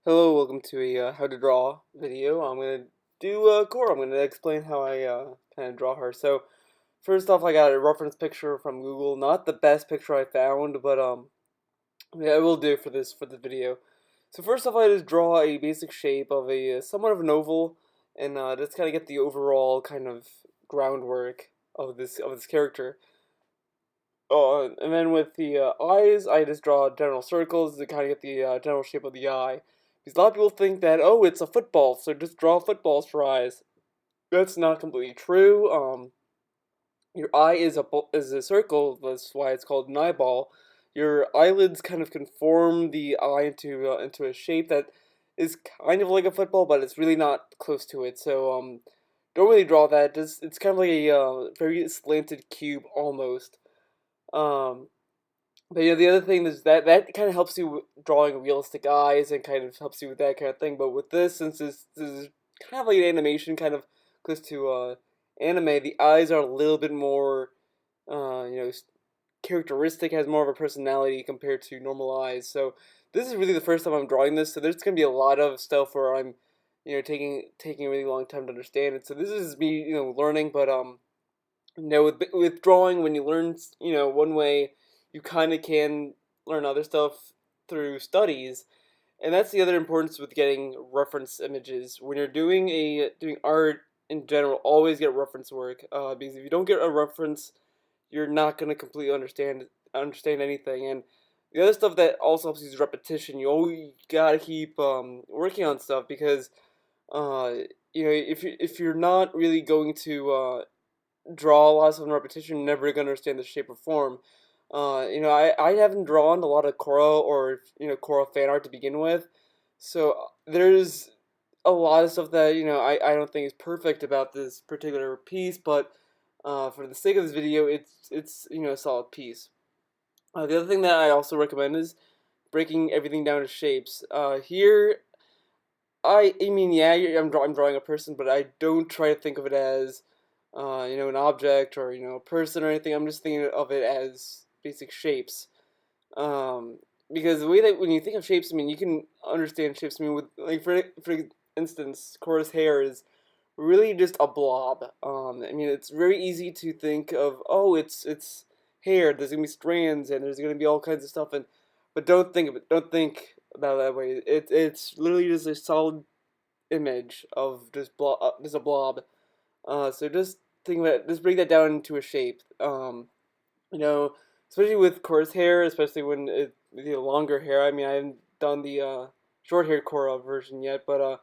Hello, welcome to a how to draw video. I'm gonna do Korra. I'm gonna explain how I kind of draw her. So first off, I got a reference picture from Google. Not the best picture I found, but yeah, it will do for the video. So first off, I just draw a basic shape of a somewhat of an oval, and just kind of get the overall kind of groundwork of this character. And then with the eyes, I just draw general circles to kind of get the general shape of the eye. Because a lot of people think that, oh, it's a football, so just draw footballs for eyes. That's not completely true. Your eye is a circle, that's why it's called an eyeball. Your eyelids kind of conform the eye into a shape that is kind of like a football, but it's really not close to it. So don't really draw that. Just it's kind of like a very slanted cube almost. Um, but yeah, the other thing is that kind of helps you with drawing realistic eyes and kind of helps you with that kind of thing. But with this, since this is kind of like an animation, kind of close to anime, the eyes are a little bit more, you know, characteristic, has more of a personality compared to normal eyes. So this is really the first time I'm drawing this. So there's gonna be a lot of stuff where I'm, taking a really long time to understand it. So this is me, learning. But with drawing, when you learn, one way, you kind of can learn other stuff through studies, and that's the other importance with getting reference images. When you're doing art in general, always get reference work, because if you don't get a reference, you're not gonna completely understand anything. And the other stuff that also helps you is repetition. You always gotta keep working on stuff because uh, if you're not really going to draw lots of repetition, never gonna understand the shape or form. I haven't drawn a lot of Korra or Korra fan art to begin with, so there's a lot of stuff that I don't think is perfect about this particular piece, but for the sake of this video, it's a solid piece. The other thing that I also recommend is breaking everything down to shapes. Here, I mean, yeah, I'm drawing a person, but I don't try to think of it as, an object or a person or anything. I'm just thinking of it as basic shapes. Um, because the way that when you think of shapes, I mean, you can understand shapes. I mean, with like for instance, Korra's hair is really just a blob. I mean, it's very easy to think of, oh, it's hair. There's gonna be strands and there's gonna be all kinds of stuff, and but don't think of it. Don't think about it that way. It's literally just a solid image of just a blob. So just think about it, just break that down into a shape. You know, especially with coarse hair, especially when the longer hair. I mean, I haven't done the short hair Korra version yet, but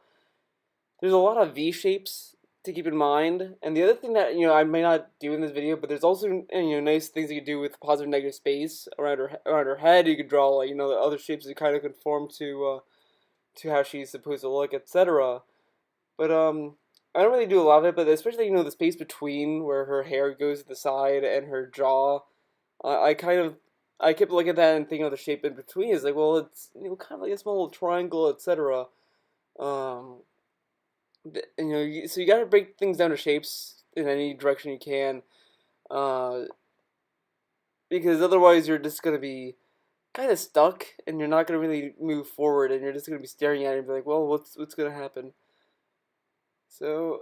there's a lot of V shapes to keep in mind. And the other thing that I may not do in this video, but there's also nice things you can do with positive negative space around her head. You could draw like the other shapes that kind of conform to how she's supposed to look, etc. But I don't really do a lot of it, but especially the space between where her hair goes to the side and her jaw. I kept looking at that and thinking of the shape in between. It's like, well, it's kind of like a small little triangle, etc. Um, so you got to break things down to shapes in any direction you can, uh, because otherwise you're just gonna be kind of stuck and you're not gonna really move forward, and you're just gonna be staring at it and be like, well, what's gonna happen? So,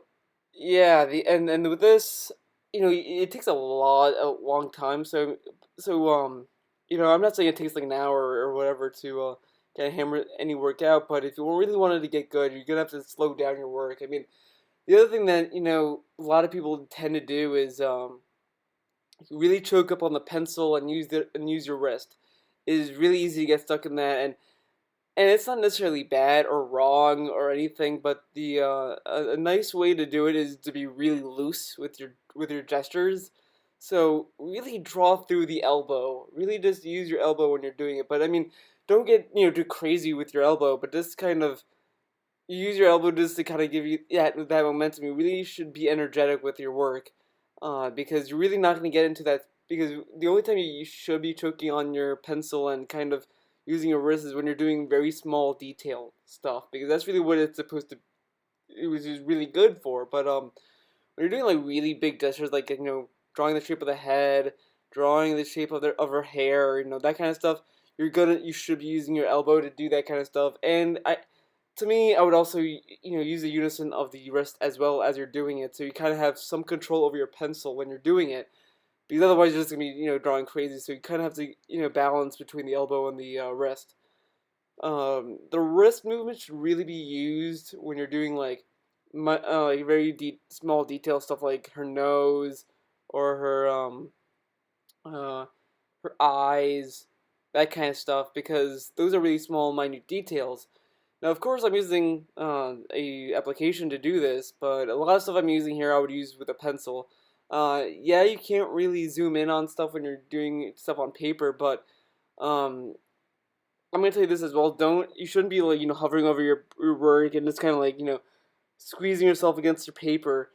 yeah, and with this, it takes a long time. So I'm not saying it takes like an hour or whatever to kind of hammer any work out, but if you really wanted to get good, you're gonna have to slow down your work. I mean, the other thing that a lot of people tend to do is really choke up on the pencil and use your wrist. It is really easy to get stuck in that, and it's not necessarily bad or wrong or anything, but the a nice way to do it is to be really loose with your gestures. So really draw through the elbow. Really just use your elbow when you're doing it. But I mean, don't get too crazy with your elbow, but just kind of use your elbow just to kind of give you that momentum. You really should be energetic with your work, because you're really not going to get into that. Because the only time you should be choking on your pencil and kind of using your wrist is when you're doing very small detail stuff, because that's really what it's supposed to. It was just really good for. But when you're doing like really big gestures, like drawing the shape of the head, drawing the shape of her hair, that kind of stuff, you should be using your elbow to do that kind of stuff. And to me, I would also use the unison of the wrist as well as you're doing it, so you kind of have some control over your pencil when you're doing it, because otherwise you're just gonna be drawing crazy. So you kind of have to balance between the elbow and the wrist. The wrist movement should really be used when you're doing like very small detail stuff like her nose or uh, her eyes, that kind of stuff, because those are really small, minute details. Now, of course, I'm using a application to do this, but a lot of stuff I'm using here I would use with a pencil. Yeah, you can't really zoom in on stuff when you're doing stuff on paper, but um, I'm gonna tell you this as well. You shouldn't be like hovering over your work and just kind of like squeezing yourself against your paper.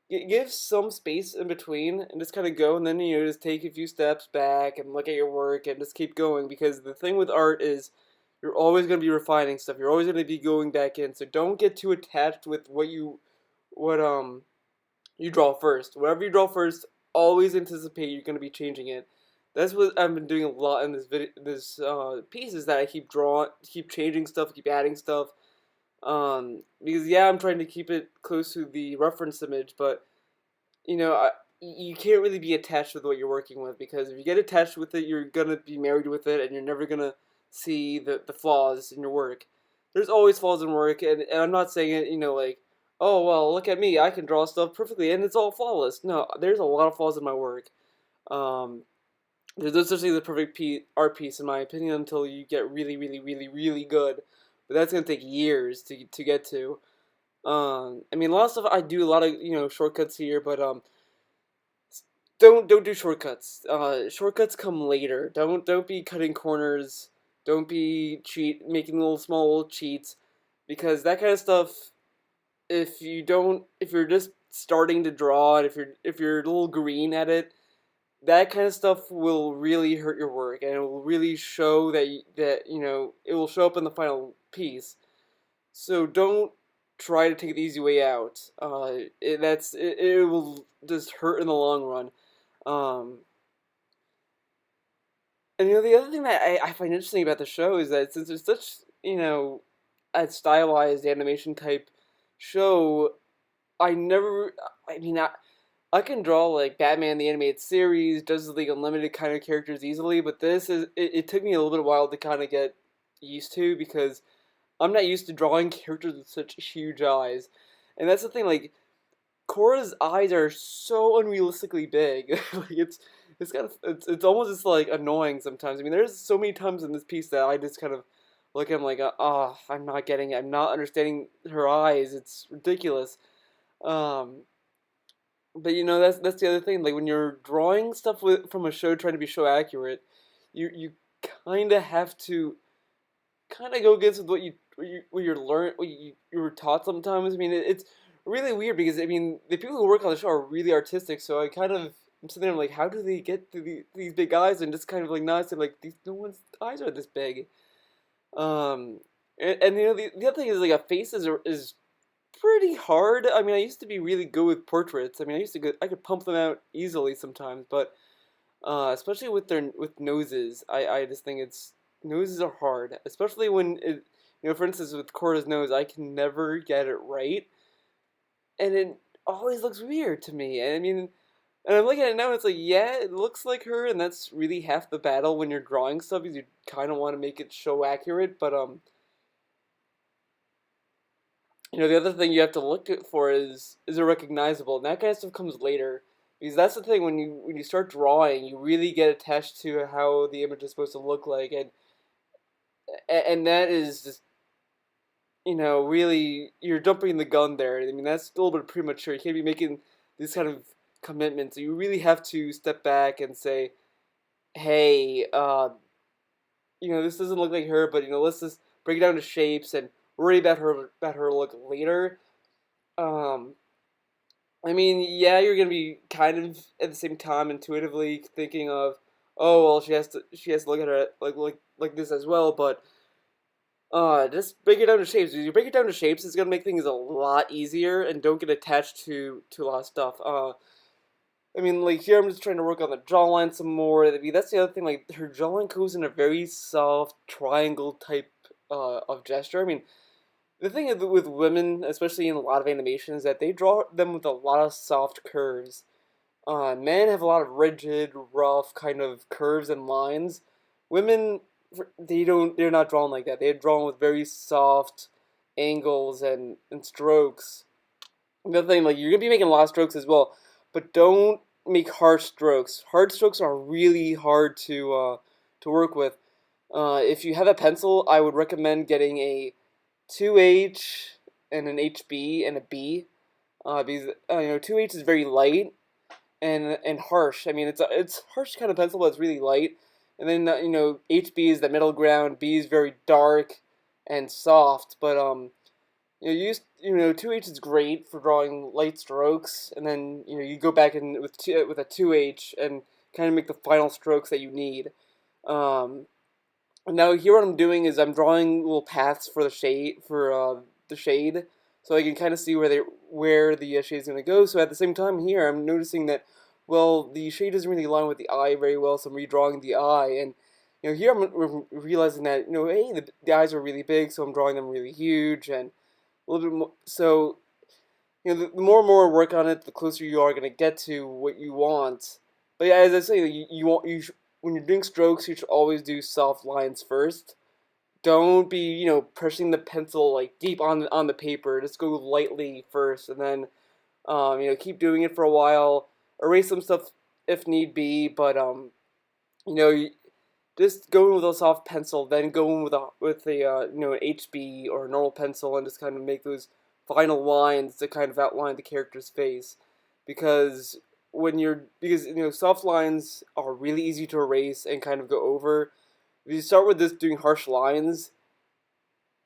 Give some space in between and just kind of go, and then just take a few steps back and look at your work and just keep going, because the thing with art is you're always going to be refining stuff. You're always going to be going back in. So don't get too attached with what you draw first. Whatever you draw first, always anticipate you're going to be changing it. That's what I've been doing a lot in this piece, is that I keep changing stuff, keep adding stuff. Because yeah, I'm trying to keep it close to the reference image, but you can't really be attached with what you're working with, because if you get attached with it, you're gonna be married with it, and you're never gonna see the flaws in your work. There's always flaws in work, and I'm not saying it, like, oh, well, look at me, I can draw stuff perfectly, and it's all flawless. No, there's a lot of flaws in my work. Um, there's no such thing as a perfect art piece, in my opinion, until you get really, really, really, really good. But that's gonna take years to get to. I mean, a lot of stuff I do a lot of shortcuts here, but don't do shortcuts. Shortcuts come later. Don't be cutting corners. Don't be making little small little cheats, because that kind of stuff. If you're just starting to draw, and if you're a little green at it, that kind of stuff will really hurt your work, and it will really show that it will show up in the final piece. So don't try to take the easy way out. It will just hurt in the long run. Um, and the other thing that I find interesting about the show is that since it's such a stylized animation type show, I never. I mean, I can draw like Batman the Animated Series, Justice League Unlimited kind of characters easily, but it took me a little bit of while to kind of get used to, because I'm not used to drawing characters with such huge eyes. And that's the thing, like, Korra's eyes are so unrealistically big. Like it's almost just like annoying sometimes. I mean, there's so many times in this piece that I just kind of look at him like, oh, I'm not getting it. I'm not understanding her eyes. It's ridiculous. Um, but that's the other thing. Like when you're drawing stuff from a show, trying to be show accurate, you kind of have to kind of go against what you were taught sometimes. I mean, it's really weird, because I mean the people who work on the show are really artistic. So I'm sitting there like, how do they get to these big eyes, and just kind of like noticing like no one's eyes are this big. And the other thing is like a face is pretty hard. I mean, I used to be really good with portraits. I mean, I could pump them out easily sometimes, but especially with noses, I just think noses are hard, especially when for instance, with Korra's nose, I can never get it right, and it always looks weird to me. And I mean, and I'm looking at it now, and it's like, yeah, it looks like her, and that's really half the battle when you're drawing stuff, is you kind of want to make it show accurate, but the other thing you have to look for is it recognizable, and that kind of stuff comes later. Because that's the thing, when you start drawing, you really get attached to how the image is supposed to look like, and that is just really, you're jumping the gun there. I mean, that's a little bit premature. You can't be making these kind of commitments. You really have to step back and say, hey, this doesn't look like her, but let's just break it down to shapes and worry about her look later. Um, I mean, yeah, you're gonna be kind of at the same time intuitively thinking of, oh well, she has to look at her like this as well, but just break it down to shapes. If you break it down to shapes, it's gonna make things a lot easier, and don't get attached to a lot of stuff. I mean, like here I'm just trying to work on the jawline some more. I mean, that's the other thing. Like her jawline goes in a very soft triangle type of gesture. I mean, The thing with women, especially in a lot of animations, that they draw them with a lot of soft curves. Men have a lot of rigid, rough kind of curves and lines. Women, they're not drawn like that. They're drawn with very soft angles and strokes. Another thing, like you're gonna be making a lot of strokes as well, but don't make harsh strokes. Hard strokes are really hard to work with. If you have a pencil, I would recommend getting a 2H and an HB and a B. Because 2H is very light and harsh. I mean, it's harsh kind of pencil, but it's really light. And then HB is the middle ground. B is very dark and soft. But use 2H is great for drawing light strokes, and then you go back in with a 2H and kind of make the final strokes that you need. Um, Now here what I'm doing is I'm drawing little paths for the shade, so I can kind of see where the shade is going to go. So at the same time here, I'm noticing that well the shade doesn't really align with the eye very well, so I'm redrawing the eye. And here I'm realizing that hey, the eyes are really big, so I'm drawing them really huge and a little bit more. So the more and more work on it, the closer you are going to get to what you want. But yeah, as I say, when you're doing strokes, you should always do soft lines first. Don't be pushing the pencil like deep on the paper. Just go lightly first, and then keep doing it for a while. Erase some stuff if need be, but you know you- just go in with a soft pencil, then go in with a an HB or a normal pencil, and just kind of make those final lines to kind of outline the character's face, because because soft lines are really easy to erase and kind of go over. If you start with this doing harsh lines,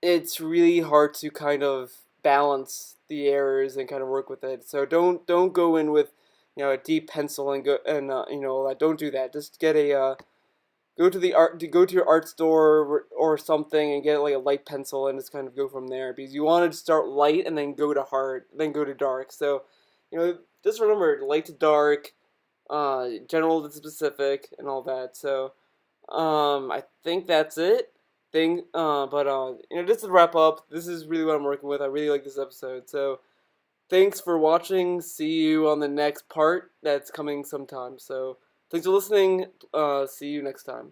it's really hard to kind of balance the errors and kind of work with it. So don't go in with a deep pencil and all that. Don't do that. Just get a go to your art store or something and get like a light pencil and just kind of go from there, because you want to start light and then go to hard, then go to dark. So just remember light to dark, general to specific, and all that. So I think that's it. But just to wrap up, this is really what I'm working with. I really like this episode. So thanks for watching. See you on the next part that's coming sometime. So thanks for listening. See you next time.